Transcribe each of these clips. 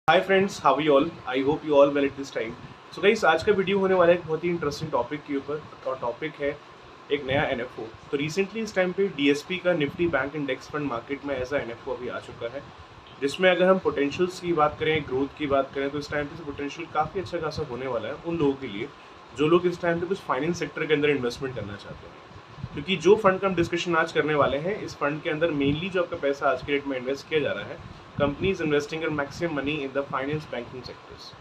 Hi friends, how you all? I hope you all well at this time. So guys, आज का video होने वाला है एक बहुत ही इंटरेस्टिंग टॉपिक के ऊपर, और टॉपिक है एक नया एनएफओ। तो रिसेंटली इस टाइम पे डीएसपी का Nifty bank index fund market में ऐसा एनएफओ अभी आ चुका है, जिसमें अगर हम पोटेंशियल्स की बात करें, ग्रोथ की बात करें, तो इस टाइम पे पोटेंशियल काफ़ी अच्छा खासा होने वाला है उन लोगों के लिए जो लोग इस टाइम पे कुछ फाइनेंस सेक्टर के अंदर इन्वेस्टमेंट करना चाहते हैं। क्योंकि जो फंड का हम डिस्कशन आज करने वाले हैं, इस फंड के अंदर मेनली जो आपका पैसा आज के डेट में इन्वेस्ट किया जा रहा है, companies investing in maximum money in the finance banking sectors.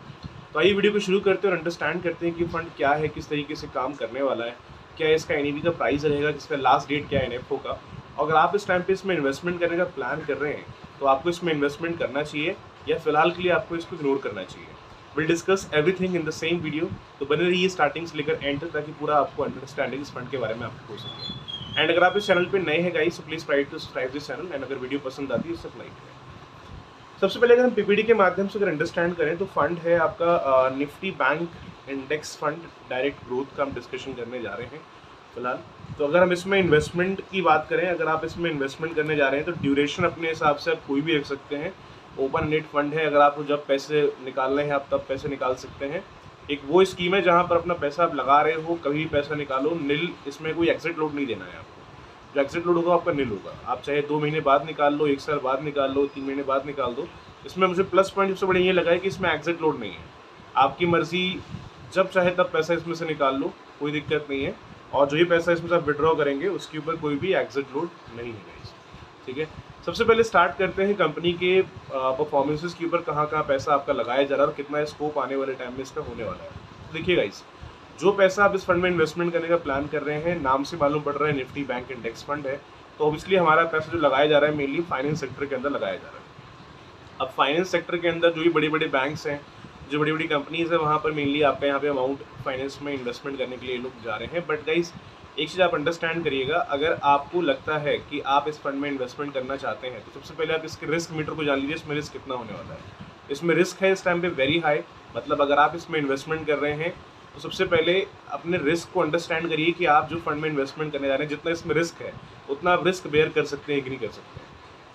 तो आइए वीडियो को शुरू करते हैं और अंडरस्टैंड करते हैं कि फंड क्या है, किस तरीके से काम करने वाला है, क्या इसका एनईवी का प्राइस रहेगा, किसका लास्ट डेट क्या है एनएफओ का। अगर आप इस टाइम पे इसमें इन्वेस्टमेंट करने का प्लान कर रहे हैं तो आपको इसमें इन्वेस्टमेंट करना चाहिए या फिलहाल के लिए आपको इसको इग्नोर करना चाहिए। Will discuss everything in the same video. तो बने रहिए स्टार्टिंग से लेकर एंड तक, ताकि पूरा आपको अंडरस्टैंडिंग इस फंड के बारे में आपको हो सके। एंड अगर आप इस चैनल पे नए हैं गाइस, तो please try to subscribe this channel, and अगर वीडियो पसंद आती है तो लाइक करें। सबसे पहले अगर हम पीपीटी के माध्यम से अगर अंडरस्टैंड करें, तो फंड है आपका Nifty bank index fund direct growth का हम डिस्कशन करने जा रहे हैं फिलहाल। तो अगर हम इसमें इन्वेस्टमेंट की बात करें, अगर आप इसमें इन्वेस्टमेंट करने जा रहे हैं तो ड्यूरेशन अपने हिसाब से आप कोई भी रख सकते हैं। ओपन नेट फंड है, अगर आपको जब पैसे निकालने हैं आप तब पैसे निकाल सकते हैं। एक वो स्कीम है जहाँ पर अपना पैसा आप लगा रहे हो, कभी भी पैसा निकालो, नील, इसमें कोई एग्जिट लोड नहीं देना है आपको। जो एग्जिट लोड होगा आपका नील होगा। आप चाहे 2 महीने बाद निकाल लो, 1 साल बाद निकाल लो, 3 महीने बाद निकाल दो। इसमें मुझे प्लस पॉइंट सबसे बड़ा ये लगा है कि इसमें एग्जिट लोड नहीं है। आपकी मर्जी, जब चाहे तब पैसा इसमें से निकाल लो, कोई दिक्कत नहीं है। और जो ही पैसा इसमें से आप विड्रॉ करेंगे उसके ऊपर कोई भी एग्जिट लोड नहीं है गाइस। ठीक है, सबसे पहले स्टार्ट करते हैं कंपनी के परफॉर्मेंसेस के ऊपर, कहाँ कहाँ पैसा आपका लगाया जा रहा है और कितना स्कोप आने वाले टाइम में इसका होने वाला है। तो देखिए गाइस, जो पैसा आप इस फंड में इन्वेस्टमेंट करने का प्लान कर रहे हैं, नाम से मालूम पड़ रहा है निफ्टी बैंक इंडेक्स फंड है, तो ऑब्वियसली हमारा पैसा जो लगाया जा रहा है मेनली फाइनेंस सेक्टर के अंदर लगाया जा रहा है। अब फाइनेंस सेक्टर के अंदर जो भी बड़ी बड़ी बैंक्स हैं, जो बड़ी बड़ी कंपनीज है, वहाँ पर मेनली आपका यहाँ पे अमाउंट फाइनेंस में इन्वेस्टमेंट करने के लिए लोग जा रहे हैं। बट गाइस, एक चीज़ आप अंडरस्टैंड करिएगा, अगर आपको लगता है कि आप इस फंड में इन्वेस्टमेंट करना चाहते हैं, तो सबसे पहले आप इसके रिस्क मीटर को जान लीजिए, इसमें रिस्क कितना होने वाला है। इसमें रिस्क है इस टाइम पे वेरी हाई। मतलब अगर आप इसमें इन्वेस्टमेंट कर रहे हैं तो सबसे पहले अपने रिस्क को अंडरस्टैंड करिए कि आप जो फंड में इन्वेस्टमेंट करने जा रहे हैं, जितना इसमें रिस्क है उतना आप रिस्क बेयर कर सकते हैं कि नहीं कर सकते हैं।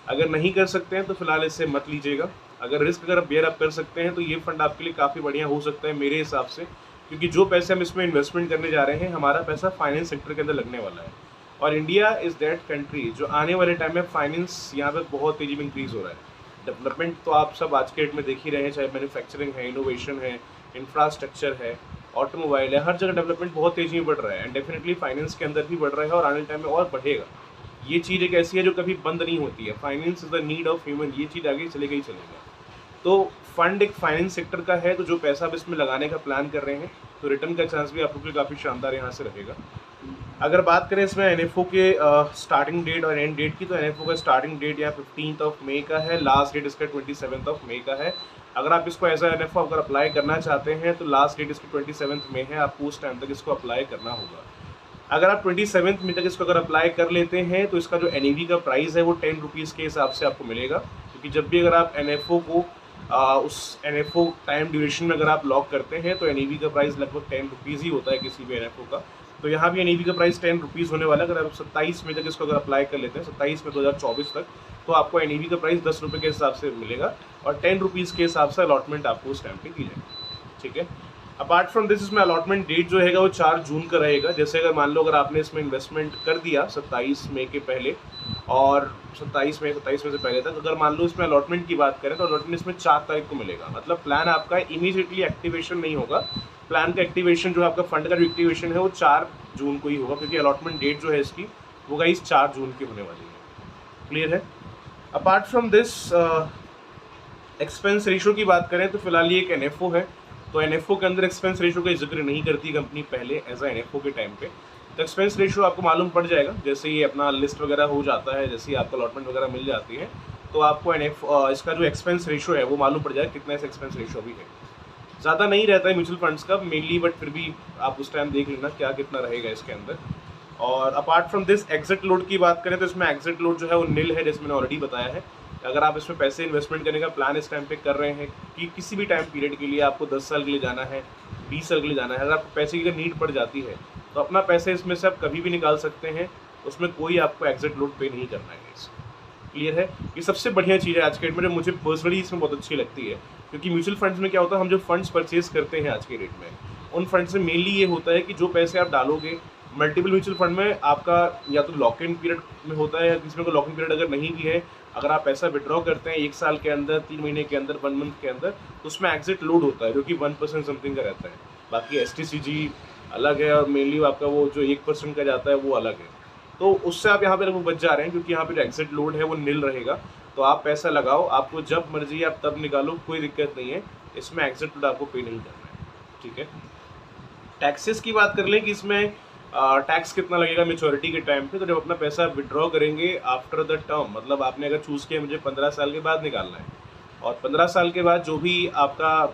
अगर नहीं कर सकते हैं तो फिलहाल इससे मत लीजिएगा। अगर रिस्क अगर आप बेयर अप कर सकते हैं तो ये फंड आपके लिए काफ़ी बढ़िया हो सकता है मेरे हिसाब से, क्योंकि जो पैसे हम इसमें इन्वेस्टमेंट करने जा रहे हैं, हमारा पैसा फाइनेंस सेक्टर के अंदर लगने वाला है। और इंडिया इज़ दैट कंट्री जो आने वाले टाइम में फाइनेंस यहाँ पर बहुत तेज़ी में इंक्रीज़ हो रहा है। डेवलपमेंट तो आप सब आज के डेट में देख ही रहे हैं, चाहे मैन्युफैक्चरिंग है, इनोवेशन है, इंफ्रास्ट्रक्चर है, ऑटोमोबाइल है, हर जगह डेवलपमेंट बहुत तेज़ी में बढ़ रहा है। एंड डेफिनेटली फाइनेंस के अंदर भी बढ़ रहा है और आने टाइम में और बढ़ेगा। ये चीज़ एक ऐसी है जो कभी बंद नहीं होती है। Finance is the need of human, ये चीज़ आगे चलेगा ही चलेगा। तो फंड एक फाइनेंस सेक्टर का है, तो जो पैसा आप इसमें लगाने का प्लान कर रहे हैं, तो रिटर्न का चांस भी आप लोग के काफ़ी शानदार यहाँ से रहेगा। अगर बात करें इसमें एनएफओ के स्टार्टिंग डेट और एंड डेट की, तो एनएफओ का स्टार्टिंग डेट यहाँ 15 मई का है, लास्ट डेट इसका 27 मई का है। अगर आप इसको एज एनएफओ अगर अप्लाई करना चाहते हैं तो लास्ट डेट इसकी 27 मई है, आपको उस टाइम तक इसको अप्लाई करना होगा। अगर आप 27 मई तक इसको अगर अप्लाई कर लेते हैं तो इसका जो एनईवी का प्राइस है वो 10 रुपीज़ के हिसाब से आपको मिलेगा। क्योंकि जब भी अगर आप एनएफओ को उस एनएफओ टाइम ड्यूरेशन में अगर आप लॉक करते हैं तो एनईवी का प्राइस लगभग 10 रुपीज़ ही होता है किसी भी एनएफओ का। तो यहाँ भी एनईवी का प्राइस 10 रुपीज़ होने वाला है। अगर आप 27 मई तक इसको अगर अप्लाई कर लेते हैं, 27 मई 2024 तक, तो आपको एनईवी का प्राइस 10 रुपये के हिसाब से मिलेगा और 10 रुपीज़ के हिसाब से अलॉटमेंट आपको उस टाइम पे की जाएगी। ठीक है, अपार्ट फ्रॉम दिस इसमें अलॉटमेंट डेट जो रहेगा वो 4 जून का रहेगा। जैसे अगर मान लो अगर आपने इसमें इन्वेस्टमेंट कर दिया 27 मई के पहले, और 27 मई से पहले तक, अगर मान लो इसमें अलॉटमेंट की बात करें तो अलॉटमेंट इसमें 4 तारीख को मिलेगा। मतलब प्लान आपका इमीडिएटली एक्टिवेशन नहीं होगा। प्लान का एक्टिवेशन जो आपका फंड का जो एक्टिवेशन है वो 4 जून को ही होगा, क्योंकि अलॉटमेंट डेट जो है इसकी वो गाइस 4 जून की होने वाली है। क्लियर है? Apart from this expense ratio की बात करें तो फिलहाल ये एक एनएफओ है, तो एनएफओ के अंदर एक्सपेंस रेशो का जिक्र नहीं करती कंपनी पहले एज एनएफओ के टाइम पे। तो एक्सपेंस रेशो आपको मालूम पड़ जाएगा जैसे ही अपना लिस्ट वगैरह हो जाता है, जैसे ही आपको अलॉटमेंट वगैरह मिल जाती है, तो आपको इसका जो एक्सपेंस रेशो है वो मालूम पड़ जाएगा कितना एक्सपेंस रेशो भी है। ज़्यादा नहीं रहता है म्यूचुअल फंड्स का मेनली, बट फिर भी आप उस टाइम देख लेना क्या कितना रहेगा इसके अंदर। और apart from this exit load की बात करें तो इसमें एग्जिट लोड जो है वो नील है, जैसे मैंने ऑलरेडी बताया है। अगर आप इसमें पैसे इन्वेस्टमेंट करने का प्लान इस टाइम पे कर रहे हैं कि किसी भी टाइम पीरियड के लिए, आपको 10 साल के लिए जाना है, 20 साल के लिए जाना है, अगर आपको पैसे की अगर नीड पड़ जाती है तो अपना पैसे इसमें से आप कभी भी निकाल सकते हैं, उसमें कोई आपको एग्जिट लोड पे नहीं करना है। क्लियर है? ये सबसे बढ़िया चीज़ है आज के डेट में, मुझे पर्सनली इसमें बहुत अच्छी लगती है, क्योंकि म्यूचुअल फंड्स में क्या होता है, हम जो फंड्स परचेज करते हैं आज के डेट में, उन फंड्स में मेनली ये होता है कि जो पैसे आप डालोगे मल्टीपल म्यूचुअल फंड में, आपका या तो लॉक इन पीरियड में होता है, या किसी में को लॉक इन पीरियड अगर नहीं भी है, अगर आप पैसा विड्रॉ करते हैं 1 साल के अंदर, 3 महीने के अंदर, 1 मंथ के अंदर, तो उसमें एग्जिट लोड होता है जो कि 1% समथिंग का रहता है। बाकी STCG अलग है, और मेनली आपका वो जो 1% का जाता है वो अलग है। तो उससे आप यहाँ पे लगभग बच जा रहे हैं, क्योंकि यहाँ पे जो एग्जिट लोड है वो नील रहेगा। तो आप पैसा लगाओ, आपको जब मर्जी आप तब निकालो, कोई दिक्कत नहीं है, इसमें एग्जिट लोड आपको पे नहीं करना है, ठीक है। टैक्सेस की बात कर लें कि इसमें टैक्स कितना लगेगा मेच्योरिटी के टाइम पे, तो जब अपना पैसा विड्रॉ करेंगे आफ्टर द टर्म, मतलब आपने अगर चूज़ किया मुझे 15 साल के बाद निकालना है, और 15 साल के बाद जो भी आपका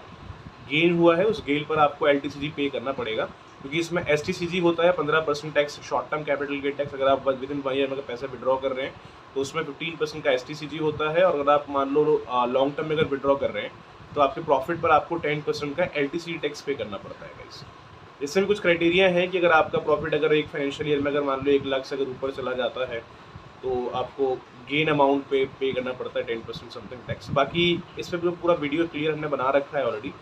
गेन हुआ है उस गेन पर आपको LTCG पे करना पड़ेगा, क्योंकि इसमें STCG होता है 15% tax, short term capital gain tax. अगर आप विद इन 1 ईयर में पैसा विड्रॉ कर रहे हैं तो उसमें 15% का STCG होता है, और अगर आप मान लो लॉन्ग टर्म में अगर विड्रॉ कर रहे हैं तो आपके प्रॉफिट पर आपको 10% का LTCG टैक्स पे करना पड़ता है गाइस। इसमें भी कुछ क्राइटेरिया है कि अगर आपका प्रॉफिट अगर एक फाइनेंशियल ईयर में अगर मान लो 1 लाख से अगर ऊपर चला जाता है तो आपको गेन अमाउंट पे करना पड़ता है 10% समथिंग टैक्स। बाकी इस पर पूरा वीडियो क्लियर हमने बना रखा है ऑलरेडी।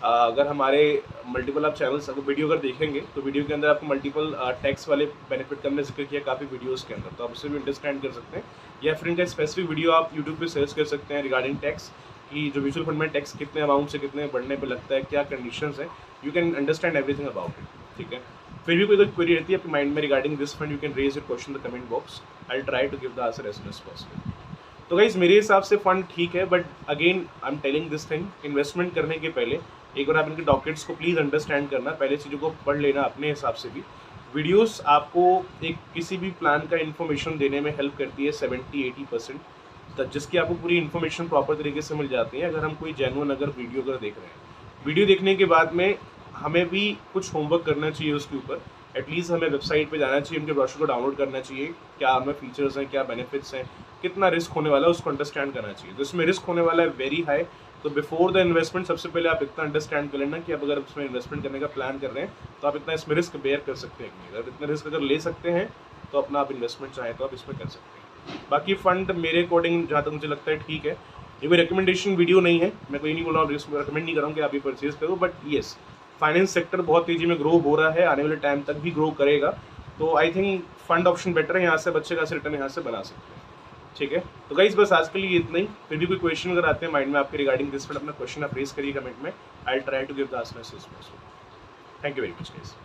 अगर हमारे मल्टीपल आप चैनल्स अगर वीडियो अगर देखेंगे तो वीडियो के अंदर आपको मल्टीपल टैक्स वाले बेनिफिट का हमने जिक्र किया काफ़ी वीडियोस के अंदर, तो आप उससे भी अंडरस्टैंड कर सकते हैं, या फिर इनका स्पेसिफिक वीडियो आप यूट्यूब पे सर्च कर सकते हैं रिगार्डिंग टैक्स, कि जो म्यूचुअल फंड में टैक्स कितने अमाउंट से कितने बढ़ने पे लगता है, क्या कंडीशंस है, you can understand everything about it, ठीक है। फिर भी कोई क्वेरी रहती है आपके माइंड में regarding this fund, you can raise your question in the comment box, I will try to give the answer as soon as possible. तो गाइस मेरे हिसाब से फंड ठीक है, but again I am telling this thing, investment करने के पहले एक बार आप इनके डॉक्यूमेंट्स को प्लीज़ अंडरस्टैंड करना, पहले चीज़ों को पढ़ लेना अपने हिसाब से भी। वीडियोस आपको एक किसी भी प्लान का इन्फॉर्मेशन देने में हेल्प करती है 70-80%, जिसकी आपको पूरी इन्फॉर्मेशन प्रॉपर तरीके से मिल जाती है अगर हम कोई जेन्युइन अगर वीडियो अगर देख रहे हैं। वीडियो देखने के बाद में हमें भी कुछ होमवर्क करना चाहिए उसके ऊपर, एटलीस्ट हमें वेबसाइट पे जाना चाहिए, उनके ब्रोशर को डाउनलोड करना चाहिए, क्या हमें फीचर्स हैं, क्या बेनिफिट्स हैं, कितना रिस्क होने वाला है उसको अंडरस्टैंड करना चाहिए। तो इसमें रिस्क होने वाला है वेरी हाई, तो बिफोर द इन्वेस्टमेंट सबसे पहले आप इतना अंडरस्टैंड कर लेना कि आप अगर इसमें इन्वेस्टमेंट करने का प्लान कर रहे हैं तो आप इतना इसमें रिस्क बेयर कर सकते हैं कि नहीं। अगर इतना रिस्क अगर ले सकते हैं तो अपना आप इन्वेस्टमेंट चाहें तो आप इसमें कर सकते हैं। बाकी फंड मेरे अकॉर्डिंग जहाँ तक मुझे लगता है ठीक है, ये कोई रिकमेंडेशन वीडियो नहीं है, मैं कोई नहीं बोल रहा हूँ, रिकमेंड नहीं कर रहा हूँ कि आप ये परचेज करो, बट येस फाइनेंस सेक्टर बहुत तेज़ी में ग्रो हो रहा है, आने वाले टाइम तक भी ग्रो करेगा, तो I think fund option better है, यहाँ से बच्चे का रिटर्न यहाँ से बना सकते हैं, ठीक है। तो गाइस बस आज के लिए इतना ही, फिर भी कोई क्वेश्चन अगर आते हैं माइंड में आपके रिगार्डिंग दिस फंड, अपना क्वेश्चन आप रेज करिए कमेंट में, I will try to give the answer as soon as possible. Thank you very much guys.